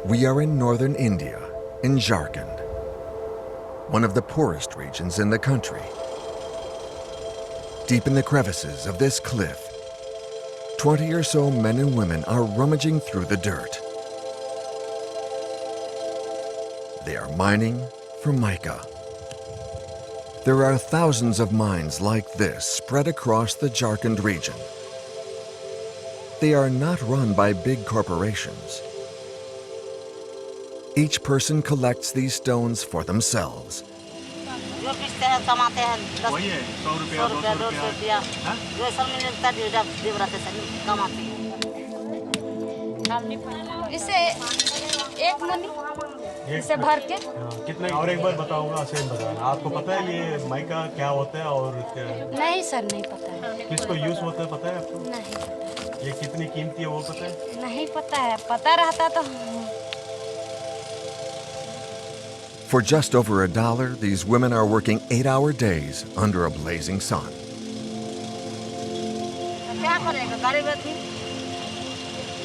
We are in northern India, in Jharkhand, one of the poorest regions in the country. Deep in the crevices of this cliff, 20 or so men and women are rummaging through the dirt. They are mining for mica. There are thousands of mines like this spread across the Jharkhand region. They are not run by big corporations. Each person collects these stones for themselves. इसे भर के कितने और एक बार बताऊंगा same बताना आपको पता है ये माइका क्या होता है और नहीं सर नहीं पता है किसको यूज होता है पता है आपको नहीं पता ये कितनी कीमती है वो पता है नहीं पता है पता रहता तो For just over $1, these women are working 8-hour days under a blazing sun. क्या करेगा गरीब आदमी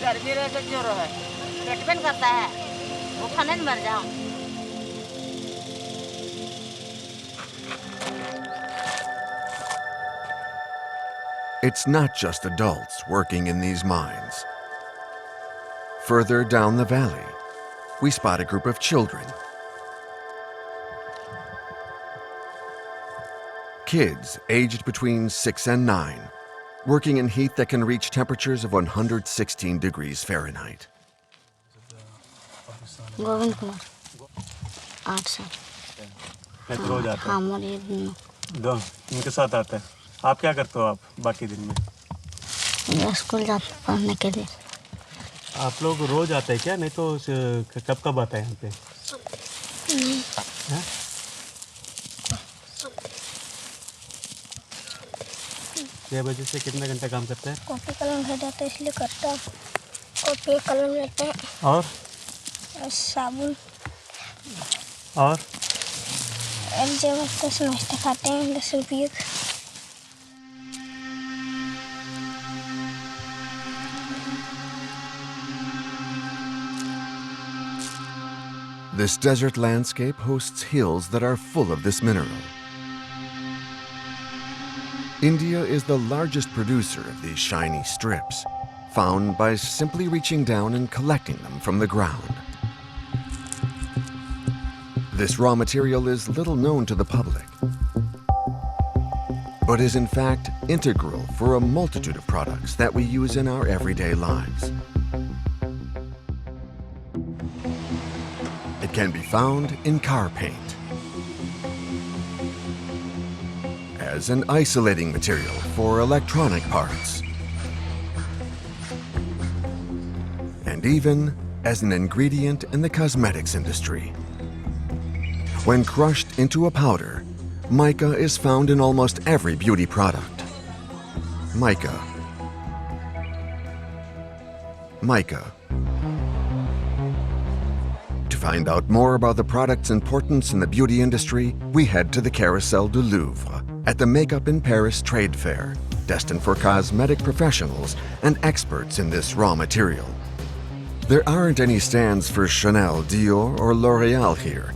गर्मी रहे तो जो रहे पेट में करता है वो खाने में मर जाओ It's not just adults working in these mines. Further down the valley, we spot a group of children. Kids aged between 6 and 9, working in heat that can reach temperatures of 116 degrees Fahrenheit. Govind Kumar 8 साल मैं तो रोज आता हाँ मोरी दो इनके साथ आते हैं आप क्या करते हो आप बाकी दिन में स्कूल जाते पढ़ने के लिए आप लोग रोज आते हैं क्या नहीं तो कब कब आता है यहाँ पे छः बजे से कितने घंटे काम करते हैं कॉपी कलम भर जाता है इसलिए करता हूँ कॉपी कलम लेते हैं और साबुन और जब तो समझते खाते हैं 10 रुपये This desert landscape hosts hills that are full of this mineral. India is the largest producer of these shiny strips, found by simply reaching down and collecting them from the ground. This raw material is little known to the public, but is in fact integral for a multitude of products that we use in our everyday lives. It can be found in car paint, as an isolating material for electronic parts, and even as an ingredient in the cosmetics industry. When crushed into a powder, mica is found in almost every beauty product. Mica. Mica. To find out more about the product's importance in the beauty industry, we head to the Carousel du Louvre at the Makeup in Paris trade fair, destined for cosmetic professionals and experts in this raw material. There aren't any stands for Chanel, Dior, or L'Oreal here,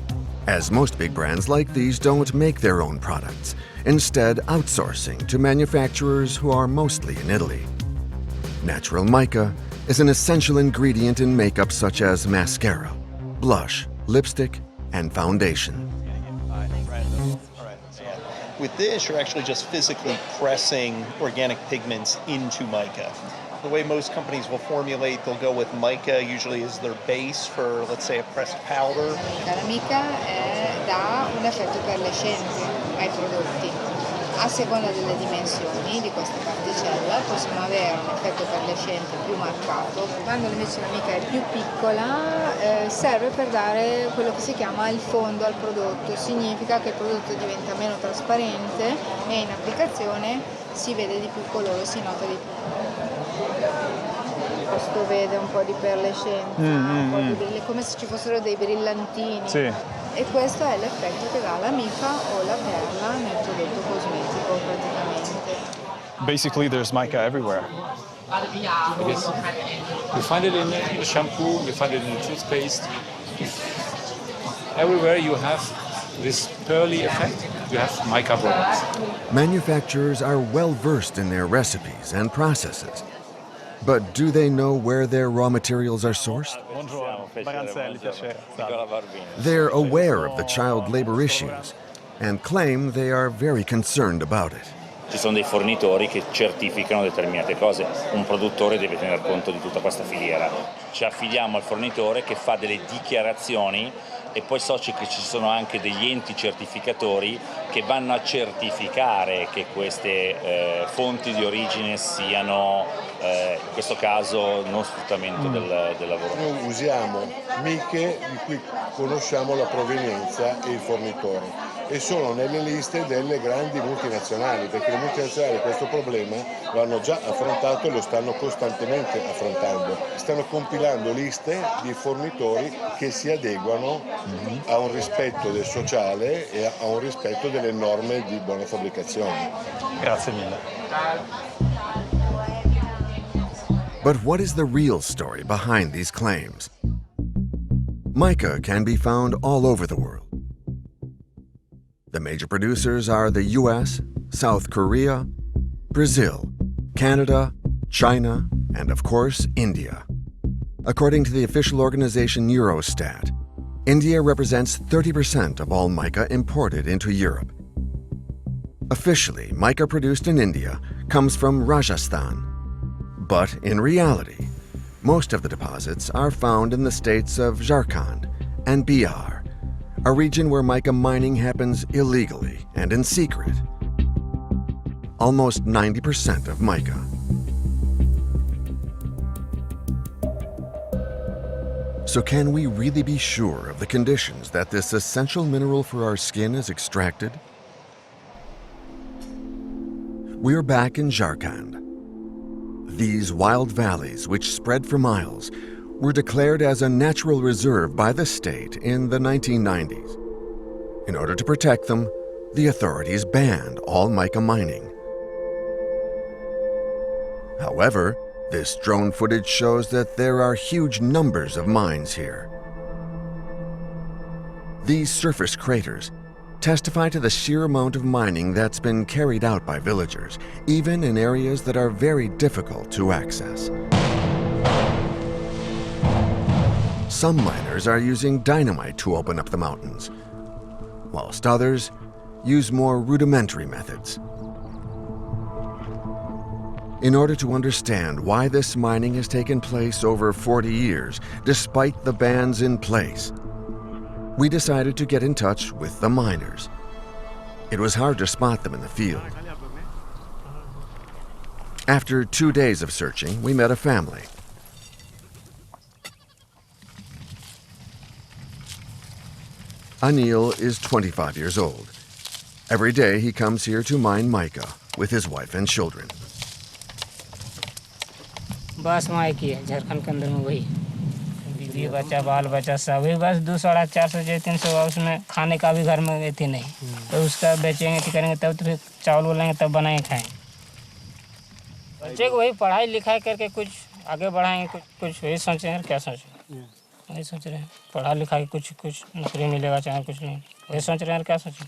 as most big brands like these don't make their own products, instead outsourcing to manufacturers who are mostly in Italy. Natural mica is an essential ingredient in makeup such as mascara, blush, lipstick, and foundation. With this, you're actually just physically pressing organic pigments into mica. The way most companies will formulate, they'll go with mica, usually as their base for, let's say, a pressed powder. La mica dà un effetto perlescente ai prodotti. A seconda delle dimensioni di questa particella possiamo avere un effetto perlescente più marcato. Quando invece la mica è più piccola serve per dare quello che si chiama il fondo al prodotto. Significa che il prodotto diventa meno trasparente e in applicazione si vede di più il colore, si nota di più. Questo vede un po' di perlescenza, un po' di come se ci fossero dei brillantini. Sì. E questo è l'effetto che dà la mica o la perla nel prodotto cosmetico praticamente. Basically there's mica everywhere. Yes. You find it in the shampoo, you find it in the toothpaste. Everywhere you have this pearly effect, you have mica products. Manufacturers are well versed in their recipes and processes. But do they know where their raw materials are sourced? They're aware of the child labor issues and claim they are very concerned about it. Ci sono dei fornitori che certificano determinate cose, un produttore deve tener conto di tutta questa filiera. Ci affidiamo al fornitore che fa delle dichiarazioni e poi so che ci sono anche degli enti certificatori che vanno a certificare che queste fonti di origine siano, in questo caso, non sfruttamento del lavoro. Noi usiamo miche di cui conosciamo la provenienza e il fornitore e sono nelle liste delle grandi multinazionali, perché le multinazionali questo problema lo hanno già affrontato e lo stanno costantemente affrontando. Stanno compilando liste di fornitori che si adeguano a un rispetto del sociale e a un rispetto delle norme di buona fabbricazione. Grazie mille. But what is the real story behind these claims? Mica can be found all over the world. The major producers are the US, South Korea, Brazil, Canada, China, and of course, India. According to the official organization Eurostat, India represents 30% of all mica imported into Europe. Officially, mica produced in India comes from Rajasthan. But in reality, most of the deposits are found in the states of Jharkhand and Bihar, a region where mica mining happens illegally and in secret. Almost 90% of mica. So can we really be sure of the conditions that this essential mineral for our skin is extracted? We're back in Jharkhand. These wild valleys, which spread for miles, were declared as a natural reserve by the state in the 1990s. In order to protect them, the authorities banned all mica mining. However, this drone footage shows that there are huge numbers of mines here. These surface craters testify to the sheer amount of mining that's been carried out by villagers, even in areas that are very difficult to access. Some miners are using dynamite to open up the mountains, whilst others use more rudimentary methods. In order to understand why this mining has taken place over 40 years, despite the bans in place, we decided to get in touch with the miners. It was hard to spot them in the field. After 2 days of searching, we met a family. Anil is 25 years old. Every day he comes here to mine mica with his wife and children. बस माई की है झारखंड के अंदर में वही बीवी बच्चा बाल बच्चा सभी बस 200-400 जो 300 उसमें खाने का भी घर में थी नहीं तो उसका बेचेंगे तो करेंगे तब तो फिर चावल बोलेंगे तब बनाएंगे खाएंगे बच्चे को वही पढ़ाई लिखाई करके कुछ आगे बढ़ाएंगे कुछ वही सोचे हैं क्या सोचें वही सोच रहे हैं पढ़ा लिखा के कुछ नौकरी मिलेगा चाहे कुछ नहीं वही सोच रहे हैं क्या सोचें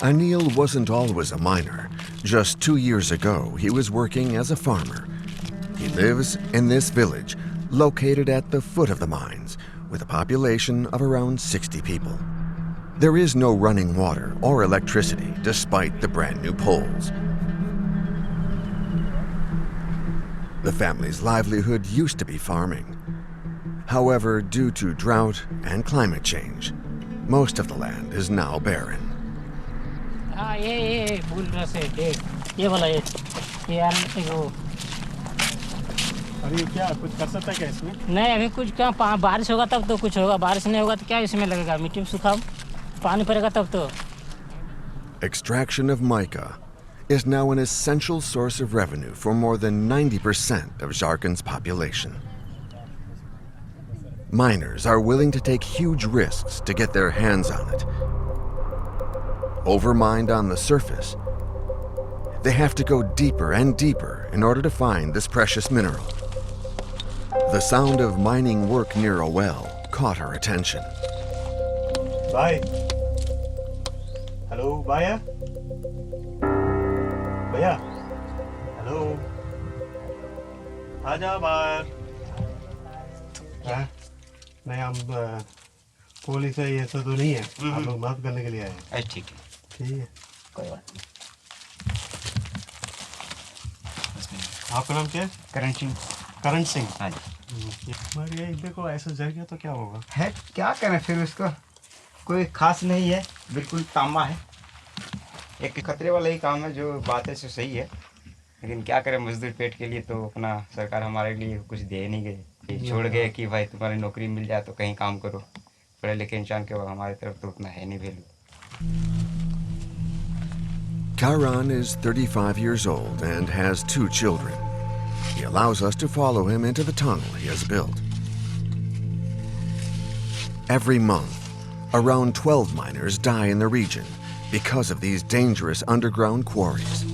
Anil wasn't always a miner. Just 2 years ago, he was working as a farmer. He lives in this village, located at the foot of the mines, with a population of around 60 people. There is no running water or electricity, despite the brand new poles. The family's livelihood used to be farming. However, due to drought and climate change, most of the land is now barren. हाँ ये फूल रस है देख ये वाला ये यार वो अरे क्या कुछ कर सकता है क्या इसमें नहीं अभी कुछ क्या बारिश होगा तब तो कुछ होगा बारिश नहीं होगा तो क्या इसमें लगेगा मिट्टी में सूखा पानी पड़ेगा तब तो Extraction of mica is now an essential source of revenue for more than 90% of Jharkhand's population. Miners are willing to take huge risks to get their hands on it. Overmined on the surface, They have to go deeper and deeper in order to find this precious mineral. The sound of mining work near a well caught her attention. Bye. Hello, Baya? Baya? Hello? आजा बाहर। नहीं, हम police है, ये सब तो नहीं है। आप लोग मदद करने के लिए आए हैं। ठीक है, ठीक है, कोई बात नहीं। आपका नाम क्या है? करण सिंह। करण सिंह। हाँ जी। मगर ये देखो ऐसा जल गया तो क्या होगा? है, क्या करें फिर उसको, कोई खास नहीं है, बिल्कुल तांबा है। एक खतरे वाला ही काम है, जो बात है सो सही है, लेकिन क्या करें, मजदूर पेट के लिए तो अपना सरकार हमारे लिए कुछ दे नहीं गए, छोड़ गए कि भाई तुम्हारी नौकरी मिल जाए तो कहीं काम करो। पढ़े लिखे इंसान के हमारी तरफ तो उतना है नहीं value. Karan is 35 years old and has 2 children. He allows us to follow him into the tunnel he has built. Every month, around 12 miners die in the region because of these dangerous underground quarries.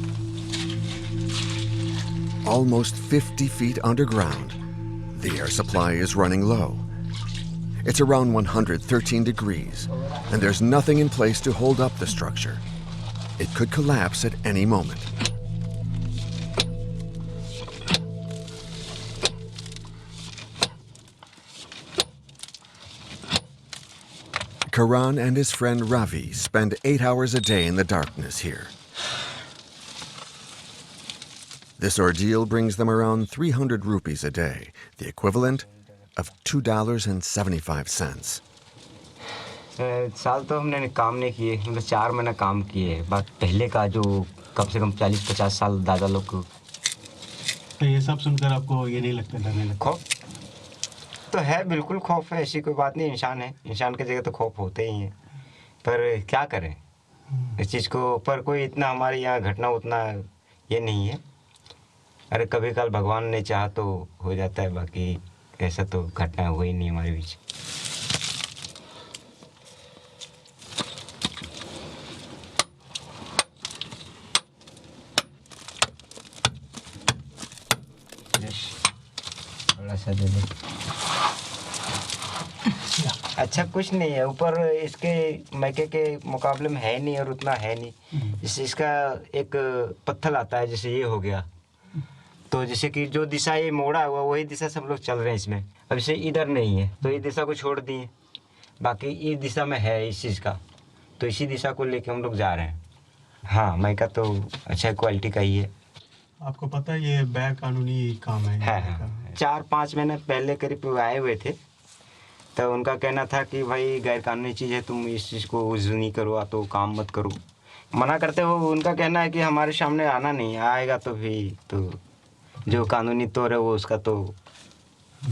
Almost 50 feet underground, the air supply is running low. It's around 113 degrees, and there's nothing in place to hold up the structure. It could collapse at any moment. Karan and his friend Ravi spend 8 hours a day in the darkness here. This ordeal brings them around 300 rupees a day, the equivalent of $2.75. साल तो हमने काम नहीं किए, मतलब 4 महीना काम किए। बात पहले का जो कम से कम 40-50 साल दादा लोग को। तो ये सब सुनकर आपको ये नहीं लगता, डरने लगता? खौफ तो है, बिल्कुल खौफ है, ऐसी कोई बात नहीं। इंसान है, इंसान की जगह तो खौफ होते ही हैं, पर क्या करें इस चीज़ को। पर कोई इतना हमारे यहाँ घटना उतना ये नहीं है। अरे कभी कल भगवान ने चाहा तो हो जाता है, बाकी ऐसा तो घटना हुई नहीं हमारे बीच। अच्छा कुछ नहीं है, ऊपर इसके मैके के मुकाबले में है नहीं और उतना है नहीं। इसका एक पत्थर आता है, जैसे ये हो गया, तो जैसे कि जो दिशा ये मोड़ा हुआ वही दिशा से हम लोग चल रहे हैं इसमें। अब इसे इधर नहीं है तो ये दिशा को छोड़ दिए, बाकी इस दिशा में है इस चीज़ का, तो इसी दिशा को लेके हम लोग जा रहे हैं। हाँ, मैका तो अच्छा क्वालिटी का ही है। आपको पता है ये गैर कानूनी काम है? हाँ, 4-5 महीने पहले करीब आए हुए थे, तो उनका कहना था कि भाई गैर कानूनी चीज़ है, तुम इस चीज़ को यूज़ नहीं करो, तो काम मत करो। मना करते हो, उनका कहना है कि हमारे सामने आना नहीं, आएगा तो भी तो जो कानूनी तौर है वो उसका तो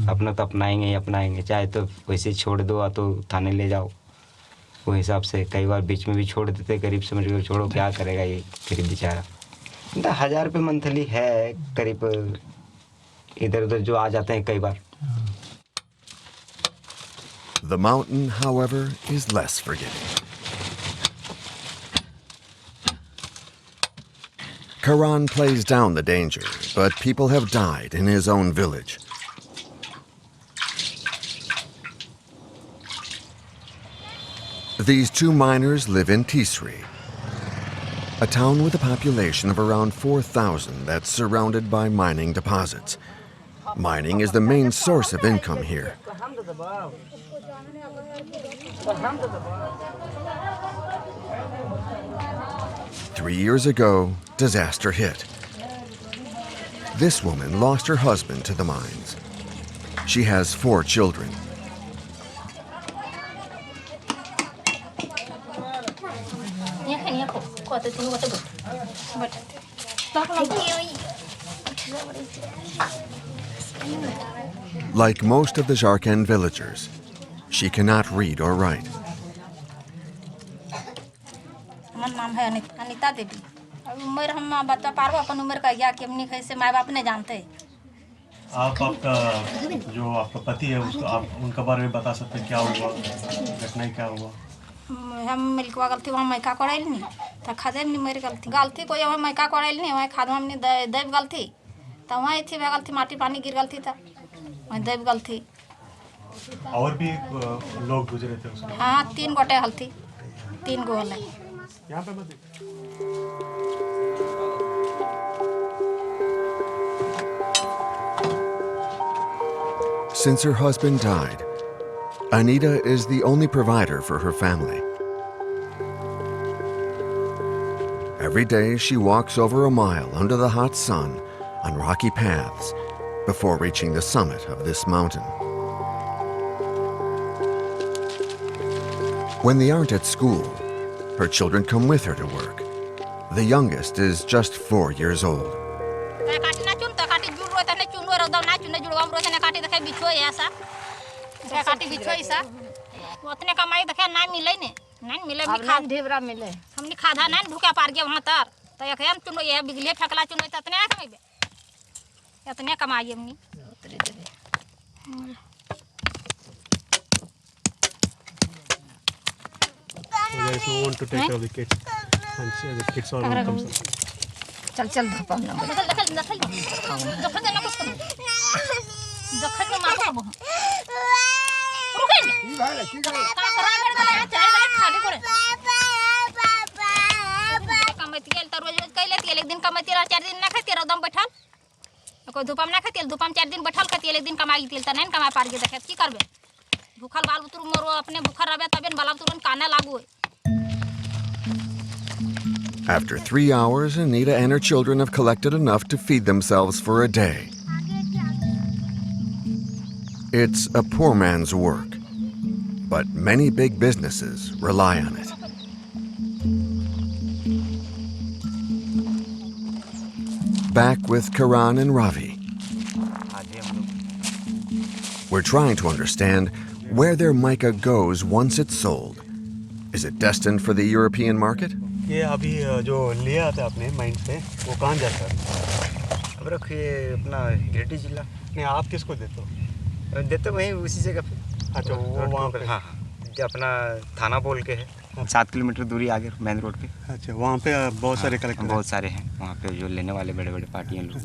अपना तो अपनाएंगे ही अपनाएंगे, चाहे तो वैसे छोड़ दो तो थाने ले जाओ। वो हिसाब से कई बार बीच में भी छोड़ देते, गरीब समझ कर छोड़ो, क्या करेगा ये गरीब बेचारा। 1000 रुपये मंथली है करीब, इधर उधर जो आ जाते हैं कई बार। The mountain, however, is less forgiving. Karan plays down the danger, but people have died in his own village. These 2 miners live in Tisri, a town with a population of around 4,000 that's surrounded by mining deposits. Mining is the main source of income here. 3 years ago, disaster hit. This woman lost her husband to the mines. She has 4 children. Like most of the Jharkhand villagers, she cannot read or write. नाम है अनिता देवी। उम्र हम बता पारो अपन उम्र का या कि हमने कैसे माँ बाप ने जानते। आपका जो आपका पति है उसको आप उनका बारे में बता सकते हैं, क्या हुआ, घटना क्या हुआ? हम मिलकवा गलती वहाँ मैका कोड़ाइल नहीं तो खादे नहीं मेरी गलती कोई वहाँ मैका कोड़ाइल नहीं वहाँ खाद हमने देव गलती तो वहाँ थी वह गलती माटी पानी गिर गलती था वहाँ देव गलती और भी लोग गुजरे थे उसमें? हाँ 3 गोटे हलती 3 गो हल यहाँ पे मत Since her husband died, Anita is the only provider for her family. Every day she walks over a mile under the hot sun on rocky paths before reaching the summit of this mountain. When they aren't at school, her children come with her to work. The youngest is just 4 years old. उतने कमाई देखे ना मिले ने नहीं मिले खाद ढेबरा मिले हमनी खाधा नहीं भूखा पार गया वहां तर तो एक हम चुनो ये बिगले फेकला चुनो तो इतने कमाई इतने कमाई हमनी उतरे देबे Guys, we want to take care of the kids and see the kids are welcome. चल चल धपम ना दखल दखल देना कुछ दखल में मारो अब रुके ई भाई की करे का करा बेड़ गला चाय गला खाली करे कमती गेल त रोज कैले तेल एक दिन कमती 4 दिन ना खाती एकदम बैठल कोई धूपम ना खाती धूपम 4 दिन बैठल खाती एक दिन कमाई तेल त नहीं कमा पार के देखे की करबे भूखल बाल बुतरू मोरो अपने भूखल रहबे तबे बाल बुतरू काने लागू। After 3 hours, Anita and her children have collected enough to feed themselves for a day. It's a poor man's work, but many big businesses rely on it. Back with Karan and Ravi. We're trying to understand where their mica goes once it's sold. Is it destined for the European market? ये अभी जो लिया था आपने mind से वो कहाँ जाता है? अब रखिए अपना गिरिडीह जिला। नहीं आप किसको देते हो? देते वहीं उसी जगह पे। अच्छा वो वहाँ पे? हाँ जो अपना थाना बोल के है 7 किलोमीटर दूरी आगे मेन रोड पे। अच्छा वहाँ पे बहुत सारे कलेक्टर बहुत सारे हैं वहाँ पे जो लेने वाले बड़े बड़े पार्टियाँ लोग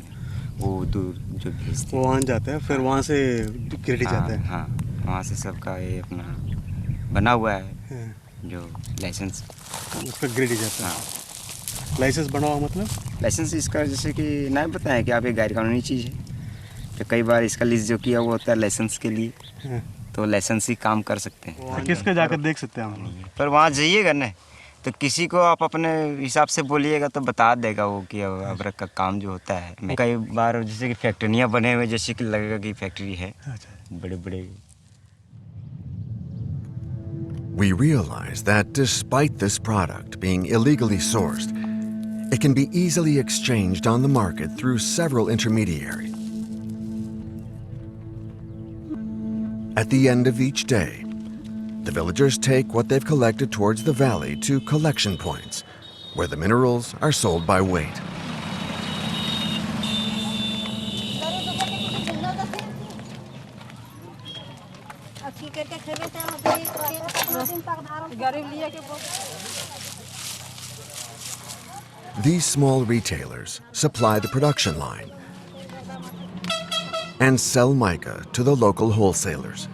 वो दूर जो भेजते वो वहाँ जाते हैं फिर वहाँ से गिरिडीह जाते हैं। हाँ वहाँ से सबका ये अपना बना हुआ है जो लाइसेंस उसका गिरिडीह जाता है। लाइसेंस बना हुआ मतलब? लाइसेंस इसका जैसे कि नहीं पता है कि आप एक गैर कानूनी चीज़ है तो कई बार इसका लिस्ट जो किया वो होता है लाइसेंस के लिए तो लाइसेंस ही काम कर सकते हैं। किसका जाकर देख सकते हैं हम? पर वहाँ जाइएगा ना तो किसी को आप अपने हिसाब से बोलिएगा तो बता देगा वो कि अबरक का काम जो होता है। कई बार जैसे कि फैक्ट्रियाँ बने हुए जैसे कि लगेगा कि फैक्ट्री है बड़े बड़े। We realize that despite this product being illegally sourced, it can be easily exchanged on the market through several intermediaries. At the end of each day, the villagers take what they've collected towards the valley to collection points, where the minerals are sold by weight. These small retailers supply the production line and sell mica to the local wholesalers.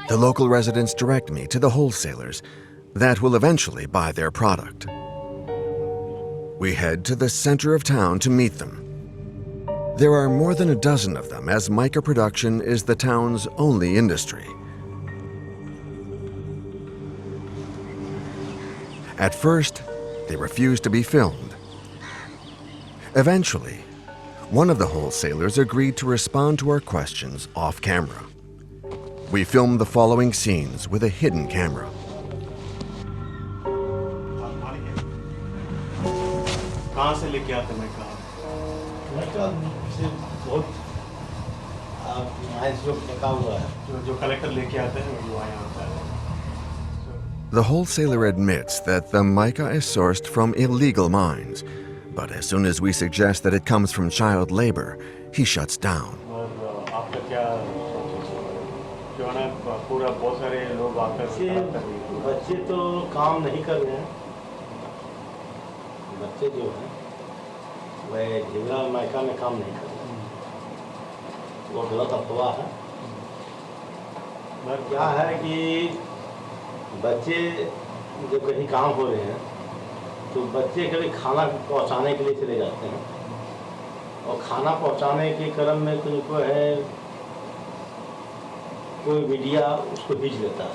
The local residents direct me to the wholesalers that will eventually buy their product. We head to the center of town to meet them. There are more than a dozen of them, as mica production is the town's only industry. At first, they refused to be filmed. Eventually, one of the wholesalers agreed to respond to our questions off camera. We filmed the following scenes with a hidden camera. कहाँ से लेके आते हैं मिका? बहुत जो collector लेके आते हैं वो यहाँ आता है। The wholesaler admits that the mica is sourced from illegal mines, but as soon as we suggest that it comes from child labor, he shuts down. क्या जो है ना पूरा बहुत सारे लोग आकर बच्चे तो काम नहीं कर रहे हैं। बच्चे जो हैं वह झिंगरा मायका में काम नहीं कर रहे हैं, वो गलत अफवाह है। क्या है कि बच्चे जब कहीं काम हो रहे हैं तो बच्चे कभी खाना पहुंचाने के लिए चले जाते हैं और खाना पहुंचाने के क्रम में तुमको है कोई मीडिया उसको खींच लेता है,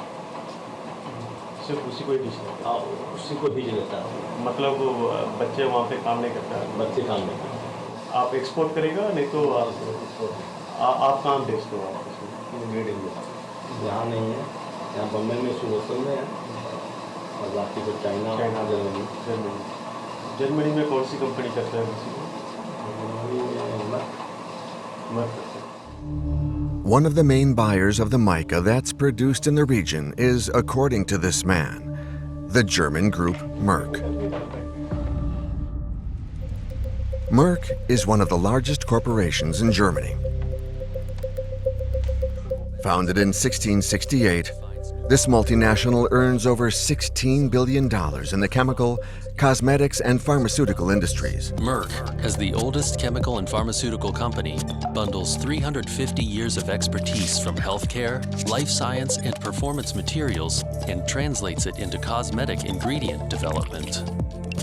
सिर्फ उसी को ही खींच लेता और उसी को खींच लेता है। मतलब बच्चे वहाँ पे काम नहीं करते हैं। बच्चे काम नहीं करते। आप एक्सपोर्ट करेगा नहीं तो आप कहाँ भेजते हो? आप यहाँ नहीं है, यहाँ बम्बई में सुबह में है और बाकी तो चाइना जर्मनी में कौन सी कंपनी करता है? One of the main buyers of the mica that's produced in the region is, according to this man, the German group Merck. Merck is one of the largest corporations in Germany. Founded in 1668, this multinational earns over $16 billion in the chemical, cosmetics, and pharmaceutical industries. Merck, as the oldest chemical and pharmaceutical company, bundles 350 years of expertise from healthcare, life science, and performance materials and translates it into cosmetic ingredient development.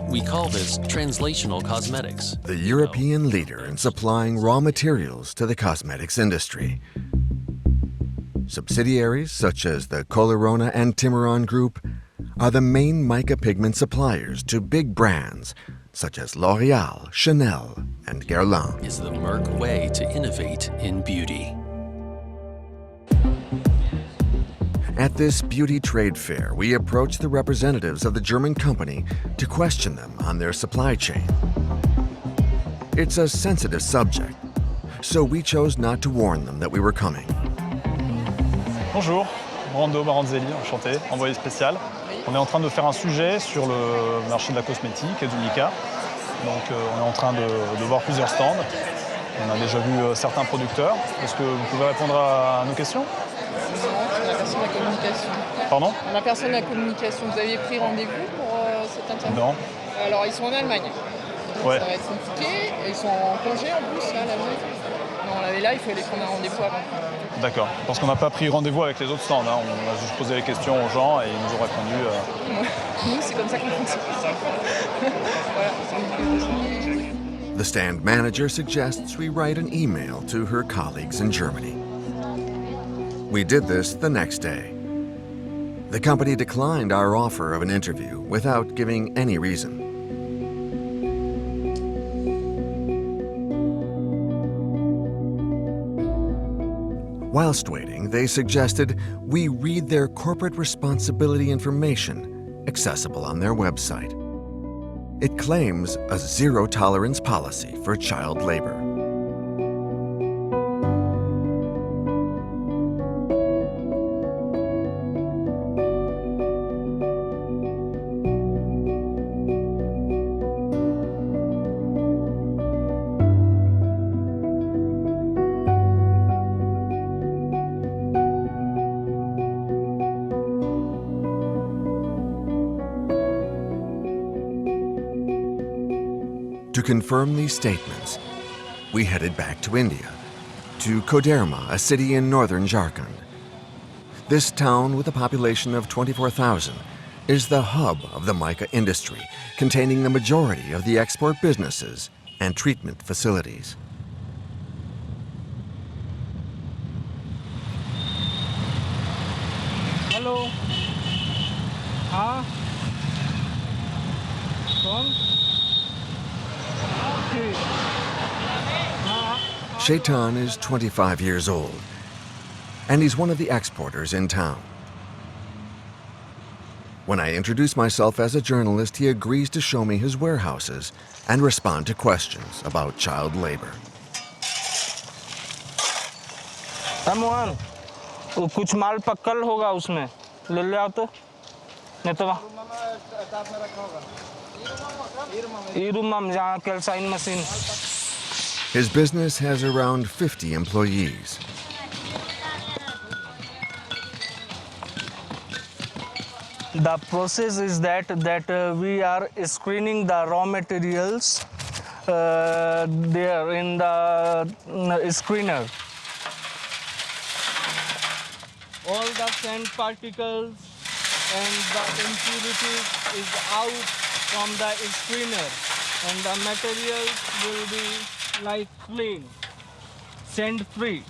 We call this translational cosmetics. The European leader in supplying raw materials to the cosmetics industry. Subsidiaries such as the Colorona and Timuron Group are the main mica pigment suppliers to big brands such as L'Oreal, Chanel, and Guerlain. Is the Merck way to innovate in beauty. At this beauty trade fair, we approached the representatives of the German company to question them on their supply chain. It's a sensitive subject, so we chose not to warn them that we were coming. Bonjour, Brando Maranzelli, enchanté, envoyé spécial. On est en train de faire un sujet sur le marché de la cosmétique et du Mica. Donc on est en train de voir plusieurs stands. On a déjà vu certains producteurs. Est-ce que vous pouvez répondre à nos questions? Non, la personne de la communication. Pardon? La personne de la communication. Vous avez pris rendez-vous pour cette interview? Non. Alors ils sont en Allemagne. Donc, ouais. Ça va être compliqué. Ils sont en congé en plus là, l'Allemagne. Non, on l'avait là, il fallait prendre un rendez-vous avant. D'accord. Parce qu'on n'a pas pris rendez-vous avec les autres stands. Hein. On a juste posé les questions aux gens et ils nous ont répondu. Nous, c'est comme ça qu'on fonctionne. Voilà. The stand manager suggests we write an email to her colleagues in Germany. We did this the next day. The company declined our offer of an interview without giving any reason. Whilst waiting, they suggested we read their corporate responsibility information accessible on their website. It claims a zero-tolerance policy for child labor. To confirm these statements, we headed back to India, to Koderma, a city in northern Jharkhand. This town, with a population of 24,000, is the hub of the mica industry, containing the majority of the export businesses and treatment facilities. Hello. हाँ कौन? Shaitan is 25 years old, and he's one of the exporters in town. When I introduce myself as a journalist, he agrees to show me his warehouses and respond to questions about child labor. Mohan, कुछ माल पक्कल होगा उसमें, ले ले आओ तो, नहीं तो जहाँ कैल्साइन machine. His business has around 50 employees. The process is that we are screening the raw materials there in the screener. All the sand particles and the impurities is out from the screener, and the materials will be like clean, sand free.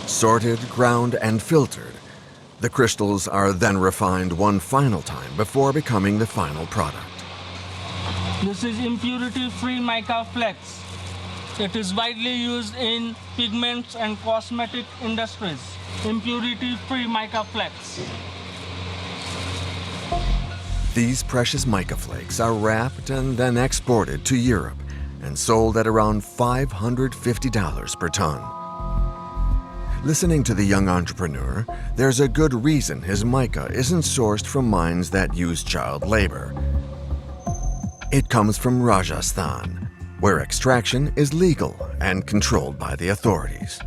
Sorted, ground, and filtered, the crystals are then refined one final time before becoming the final product. This is impurity-free mica flex. It is widely used in pigments and cosmetic industries. Impurity-free mica flex. These precious mica flakes are wrapped and then exported to Europe and sold at around $550 per ton. Listening to the young entrepreneur, there's a good reason his mica isn't sourced from mines that use child labor. It comes from Rajasthan, where extraction is legal and controlled by the authorities.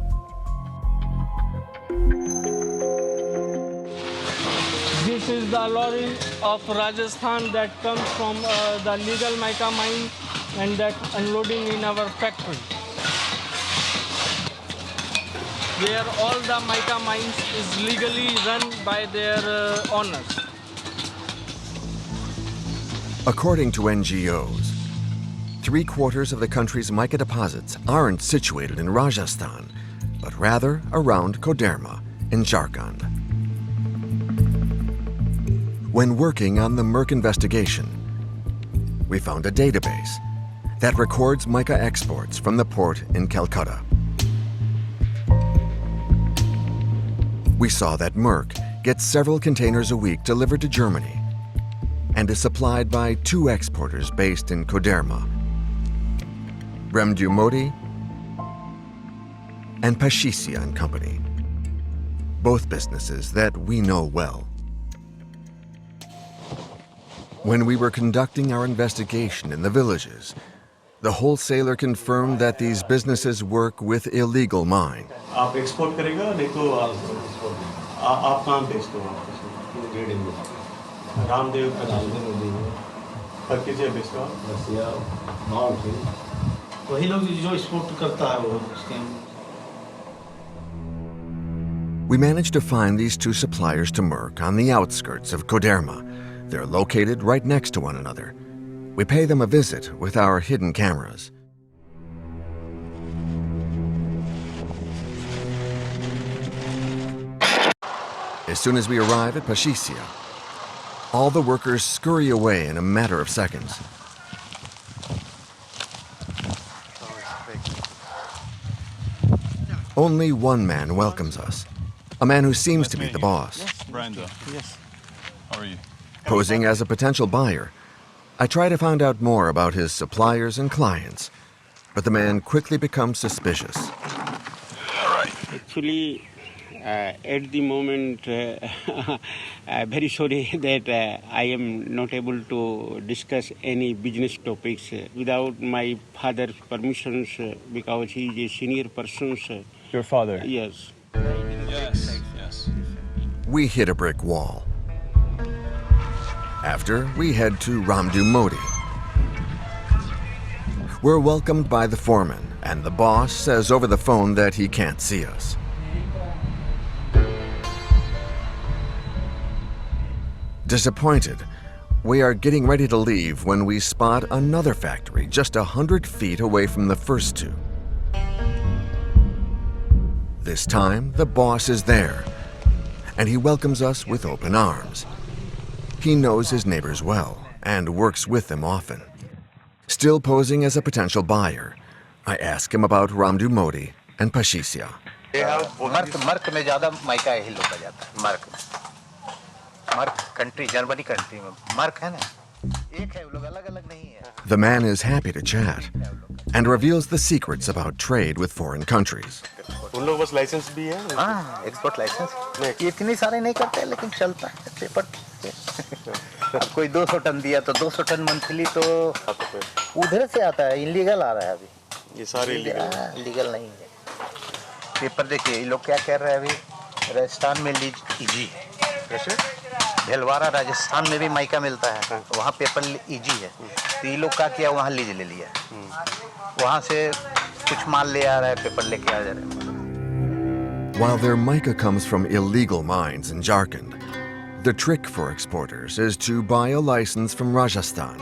This is the lorry of Rajasthan that comes from the legal mica mine and that unloading in our factory, where all the mica mines is legally run by their owners. According to NGOs, 3/4 of the country's mica deposits aren't situated in Rajasthan, but rather around Koderma in Jharkhand. When working on the Merck investigation, we found a database that records mica exports from the port in Calcutta. We saw that Merck gets several containers a week delivered to Germany and is supplied by 2 exporters based in Koderma, Remdu Modi and Pashisia and Company, both businesses that we know well. When we were conducting our investigation in the villages, the wholesaler confirmed that these businesses work with illegal mine. आप export करेगा नहीं तो आप कहाँ बेचते हो रामदेव पर किसे बेचते हो वही लोग जो एक्सपोर्ट करता है वो उसके We managed to find these 2 suppliers to Merck on the outskirts of Koderma. They're located right next to one another. We pay them a visit with our hidden cameras. As soon as we arrive at Pashisia, all the workers scurry away in a matter of seconds. Only one man welcomes us, a man who seems to be the boss. Yes, Brenda. Yes. How are you? Posing as a potential buyer, I try to find out more about his suppliers and clients, but the man quickly becomes suspicious. Actually, at the moment, very sorry that I am not able to discuss any business topics without my father's permissions because he is a senior person. Your father? Yes. Yes. We hit a brick wall. After, we head to Ramdu Modi. We're welcomed by the foreman, and the boss says over the phone that he can't see us. Disappointed, we are getting ready to leave when we spot another factory just 100 feet away from the first 2. This time, the boss is there, and he welcomes us with open arms. He knows his neighbors well and works with them often. Still posing as a potential buyer, I ask him about Ramdu Modi and Pashisia. Merck में ज़्यादा माइका यही लोगा जाता है Merck country Germany country में Merck है ना एक है लोग अलग-अलग नहीं है. The man is happy to chat and reveals the secrets about trade with foreign countries. उन लोगों के पास लाइसेंस भी है? हाँ, एक्सपोर्ट लाइसेंस. इतनी सारे नहीं करते लेकिन चलता है पेपर. अब कोई 200 टन दिया तो 200 टन मंथली तो उधर से आता है. इलीगल आ रहा है अभी. ये सारे लीगल नहीं है. पेपर देखिए ये लोग क्या कह रहे हैं अभी राजस्थान में लीज इजी है। कैसे? भीलवाड़ा राजस्थान में भी माइका मिलता है, वहाँ पेपर इजी है। तो ये लोग का किया, वहाँ लीज ले लिया, वहाँ से कुछ माल ले आ रहा है, पेपर लेके आ जा रहे हैं। While their mica comes from illegal mines in Jharkhand, the trick for exporters is to buy a license from Rajasthan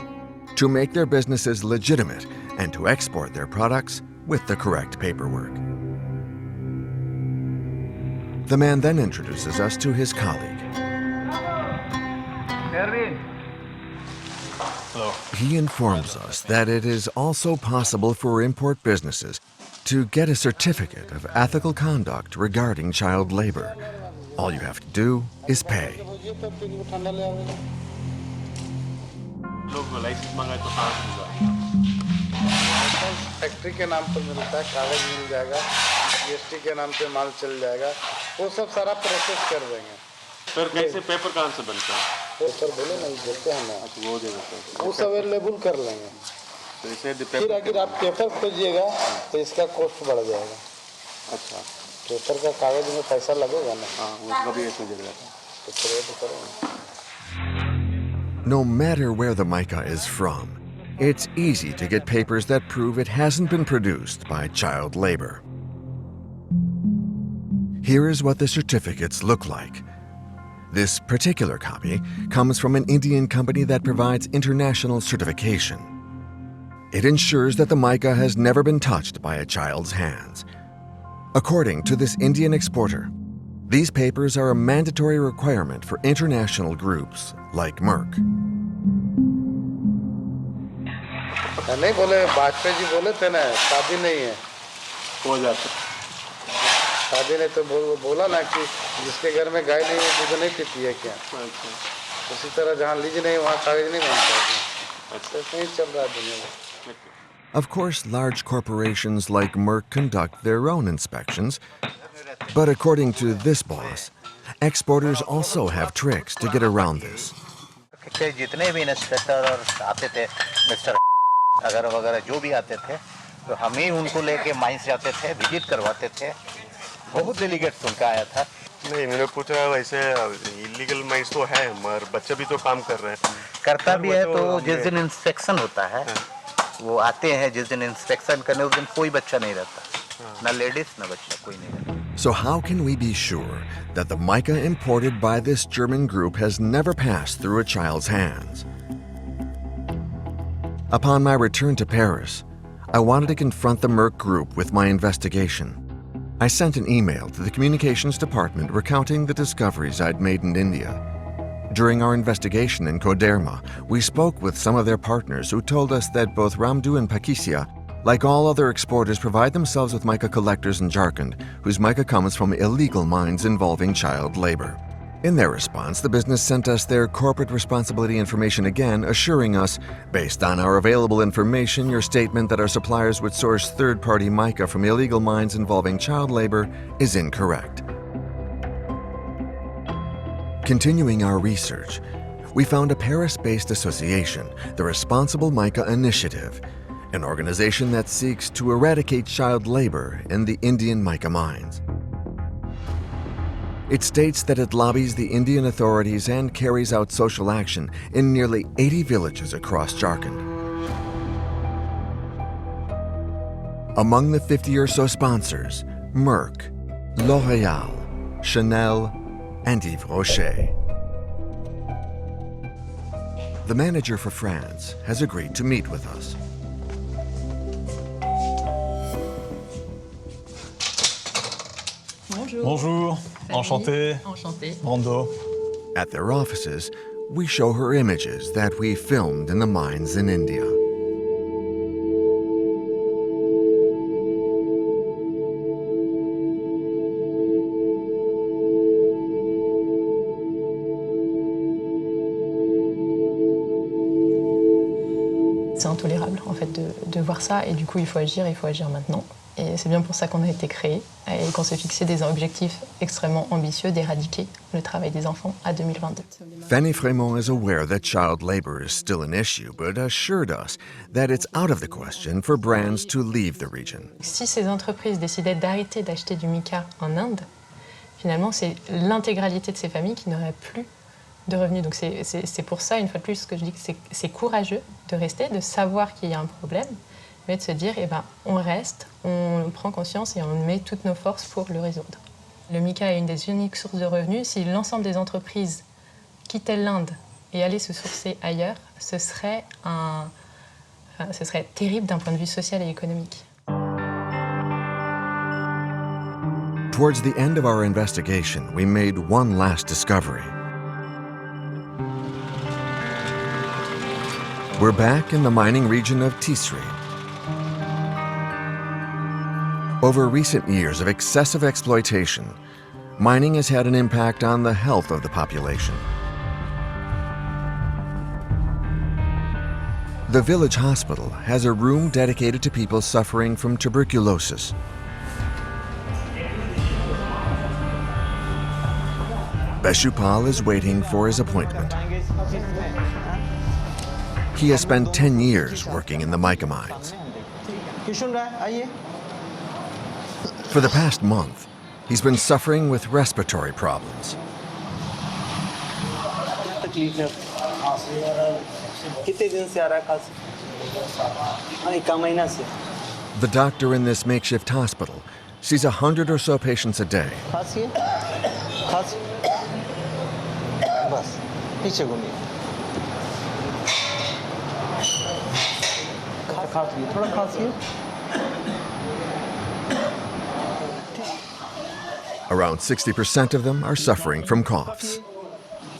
to make their businesses legitimate and to export their products with the correct paperwork. The man then introduces us to his colleague. Hello. He informs us that it is also possible for import businesses to get a certificate of ethical conduct regarding child labor. All you have to do is pay. Factory के नाम पर मिलता है, कागज मिल जाएगा, GST के नाम पे माल चल जाएगा, वो सब सारा प्रोसेस कर देंगे। सर कैसे पेपर कहाँ से बनता है? पेपर बोले नहीं देते हैं ना, वो दे देते हैं। वो सब अवेलेबल कर लेंगे। फिर अगर आप पेपर खोजिएगा तो इसका कॉस्ट बढ़ जाएगा। अच्छा, पेपर का कागज में पैसा लगेगा ना। हाँ, उसका भी इसमें जल जाता है। तो फिर ये तो करेंगे। No matter where the mica is from, it's easy to get papers that prove it hasn't been produced by child labor. Here is what the certificates look like. This particular copy comes from an Indian company that provides international certification. It ensures that the mica has never been touched by a child's hands. According to this Indian exporter, these papers are a mandatory requirement for international groups like Merck. नहीं बोले, वाजपेयी जी बोले थे ना, शादी नहीं है हो जाता। शादी नहीं तो बोला ना कि जिसके घर में गाय नहीं है दूध नहीं पीती है क्या। उसी तरह जहाँ लीज नहीं वहाँ कागज नहीं बनता है। ऐसे ही चल रहा है दुनिया में। Of course, large corporations like Merck conduct their own inspections, but according to this boss, exporters also have tricks to get around this. जितने भी इंस्पेक्टर आते थे, मिस्टर वगैरह जो भी आते थे, तो हम ही उनको लेके माइंस जाते थे, विजिट करवाते थे। बहुत डेलीगेट्स उनका आया था। नहीं, मैंने पूछ रहा वैसे इलीगल माइंस तो है, मगर बच्चे भी तो काम कर रहे हैं। करता भी है, तो जिस दिन इंस्पेक्शन होता है वो आते हैं, जिस दिन इंस्पेक्शन करने उस दिन कोई बच्चा नहीं रहता, ना लेडीज ना बच्चा, कोई नहीं रहता। So how can we be sure that the mica imported by this German group has never passed through a child's hands? Upon my return to Paris, I wanted to confront the Merck group with my investigation. I sent an email to the communications department recounting the discoveries I'd made in India. During our investigation in Koderma, we spoke with some of their partners who told us that both Ramdu and Pakissia, like all other exporters, provide themselves with mica collectors in Jharkhand, whose mica comes from illegal mines involving child labor. In their response, the business sent us their corporate responsibility information again, assuring us, based on our available information, your statement that our suppliers would source third-party mica from illegal mines involving child labor is incorrect. Continuing our research, we found a Paris-based association, the Responsible Mica Initiative, an organization that seeks to eradicate child labor in the Indian mica mines. It states that it lobbies the Indian authorities and carries out social action in nearly 80 villages across Jharkhand. Among the 50 or so sponsors, Merck, L'Oréal, Chanel, and Yves Rocher. The manager for France has agreed to meet with us. Bonjour, enchanté. Enchanté. Brando. At their offices, we show her images that we filmed in the mines in India. C'est intolérable en fait de voir ça et du coup il faut agir maintenant. Et c'est bien pour ça qu'on a été créé et qu'on s'est fixé des objectifs extrêmement ambitieux d'éradiquer le travail des enfants à 2022. Fanny Fremont is aware that child labor is still an issue, but assured us that it's out of the question for brands to leave the region. Si ces entreprises décidaient d'arrêter d'acheter du mica en Inde, finalement, c'est l'intégralité de ces familles qui n'auraient plus de revenus. Donc c'est pour ça, une fois de plus, que je dis que c'est courageux de rester, de savoir qu'il y a un problème, mais de se dire, eh ben, on reste, on prend conscience et on met toutes nos forces pour le résoudre. Le Mica est une des uniques sources de revenus. Si l'ensemble des entreprises quittaient l'Inde et allaient se sourcer ailleurs, ce serait terrible d'un point de vue social et économique. Towards the end of our investigation, we made one last discovery. We're back in the mining region of Tuscany. Over recent years of excessive exploitation, mining has had an impact on the health of the population. The village hospital has a room dedicated to people suffering from tuberculosis. Beshupal is waiting for his appointment. He has spent 10 years working in the mica mines. For the past month, he's been suffering with respiratory problems. The doctor in this makeshift hospital sees 100 or so patients a day. Around 60% of them are suffering from coughs.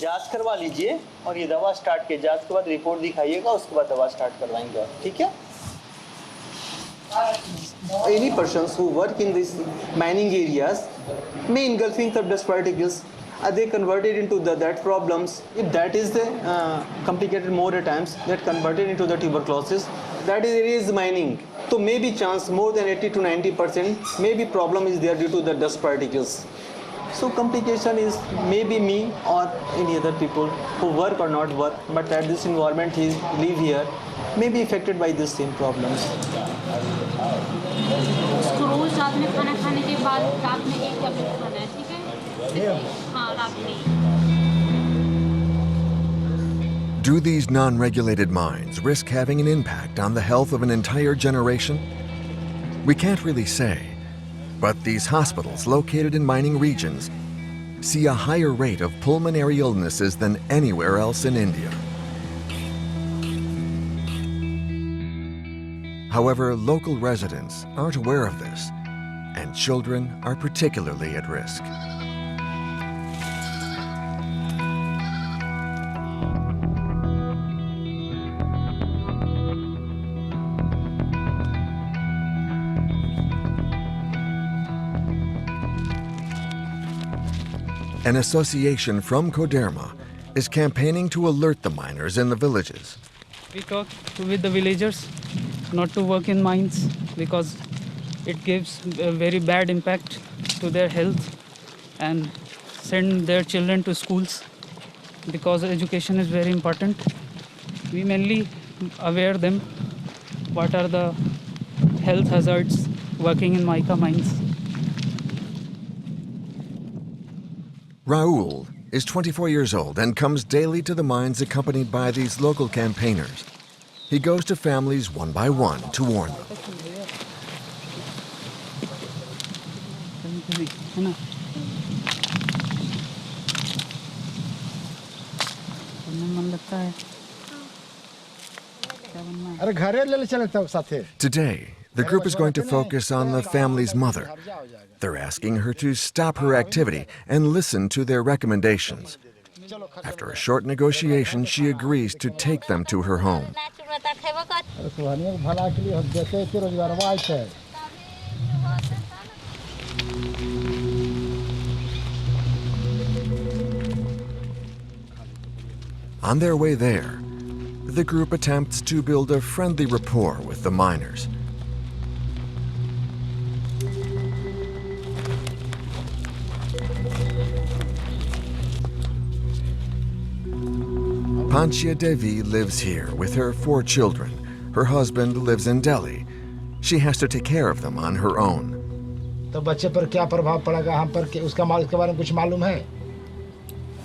जांच करवा लीजिए और ये दवा start के जांच के बाद रिपोर्ट दिखाइएगा उसके बाद दवा स्टार्ट करवाएंगे ठीक है Any persons who work in these mining areas may engulfing the dust particles are they converted into that problems if that is the complicated more at times that converted into the tuberculosis that is mining so maybe chance more than 80 to 90% maybe problem is there due to the dust particles. So complication is maybe me or any other people who work or not work, but at this environment he live here, may be affected by these same problems. रोज रात में खाना खाने के बाद रात में एक tablet खाना है ठीक है हाँ रात में Do these non-regulated mines risk having an impact on the health of an entire generation? We can't really say. But these hospitals located in mining regions see a higher rate of pulmonary illnesses than anywhere else in India. However, local residents aren't aware of this, and children are particularly at risk. An association from Koderma is campaigning to alert the miners in the villages. We talk with the villagers not to work in mines because it gives a very bad impact to their health and send their children to schools because education is very important. We mainly aware them what are the health hazards working in mica mines. Raul is 24 years old and comes daily to the mines accompanied by these local campaigners. He goes to families one by one to warn them. Today, the group is going to focus on the family's mother. They're asking her to stop her activity and listen to their recommendations. After a short negotiation, she agrees to take them to her home. On their way there, the group attempts to build a friendly rapport with the miners. Panchia Devi lives here with her 4 children. Her husband lives in Delhi. She has to take care of them on her own. तो बच्चे पर क्या प्रभाव पड़ेगा, हम पर उसके बारे में कुछ मालूम है?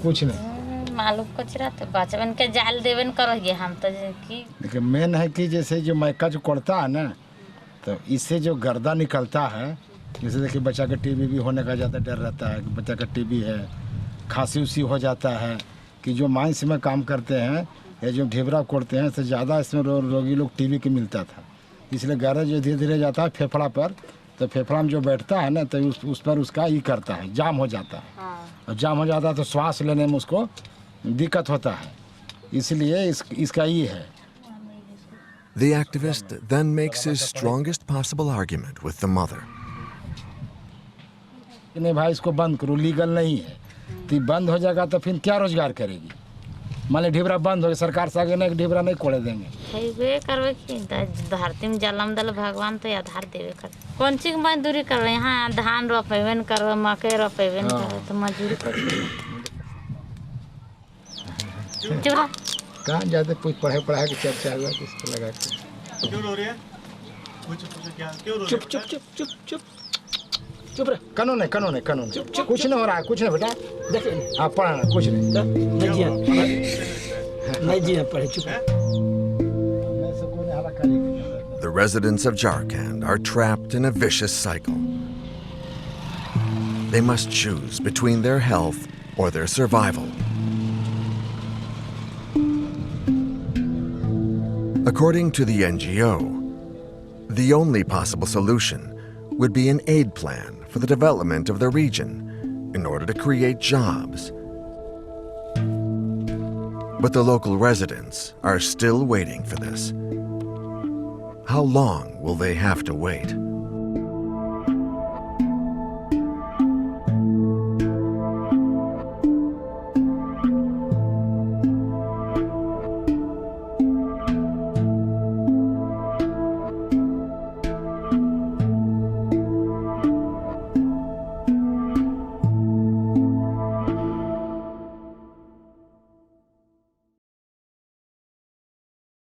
कुछ नहीं मालूम। कुछ रहते बचपन के जाल देवन करोगे हम तो कि लेकिन मेन है कि जैसे जो मैका जो कोड़ता है ना, तो इससे जो गर्दा निकलता है, जैसे देखिए बच्चा का टीबी भी होने का ज़्यादा डर रहता है, बच्चा का टीबी है, खांसी उसी हो जाता है, कि जो माइंस में काम करते हैं या जो ढेबरा कोड़ते हैं, इससे ज़्यादा इसमें रोगी लोग टीबी के मिलता था। इसलिए गर्दा जो धीरे धीरे जाता है फेफड़ा पर, तो फेफड़ा में जो बैठता है ना, तो उस पर उसका ही करता है, जाम हो जाता है। और जाम हो जाता है तो श्वास लेने में उसको दिक्कत होता है, इसलिए इसका ये है। The activist then makes his strongest possible argument with the mother. नहीं भाई इसको बंद करो, लीगल नहीं है, तो बंद हो जाएगा तो फिर क्या रोजगार करेगी? मान ली ढिबरा बंद हो गया, सरकार से आगे नहीं ढिबरा नहीं कोड़े देंगे। वे करवे कि धरती में जलम दल भगवान तो आधार देवे कर कौन चीज मजदूरी करवे, यहाँ धान रोपेवन करवे, मकई रोपेवन करवे, तो मजदूरी कर कहाँ जाते पढ़ाई की चर्चा हुआ किसको लगा के क्यों रो रही है? चुप चुप चुप चुप चुप चुप रहे। कानून है कुछ नहीं हो रहा है, कुछ नहीं बेटा, देखिए हाँ पढ़ाना कुछ नहीं पढ़े चुप। The residents of Jharkhand are trapped in a vicious cycle. They must choose between their health or their survival. According to the NGO, the only possible solution would be an aid plan for the development of the region in order to create jobs. But the local residents are still waiting for this. How long will they have to wait?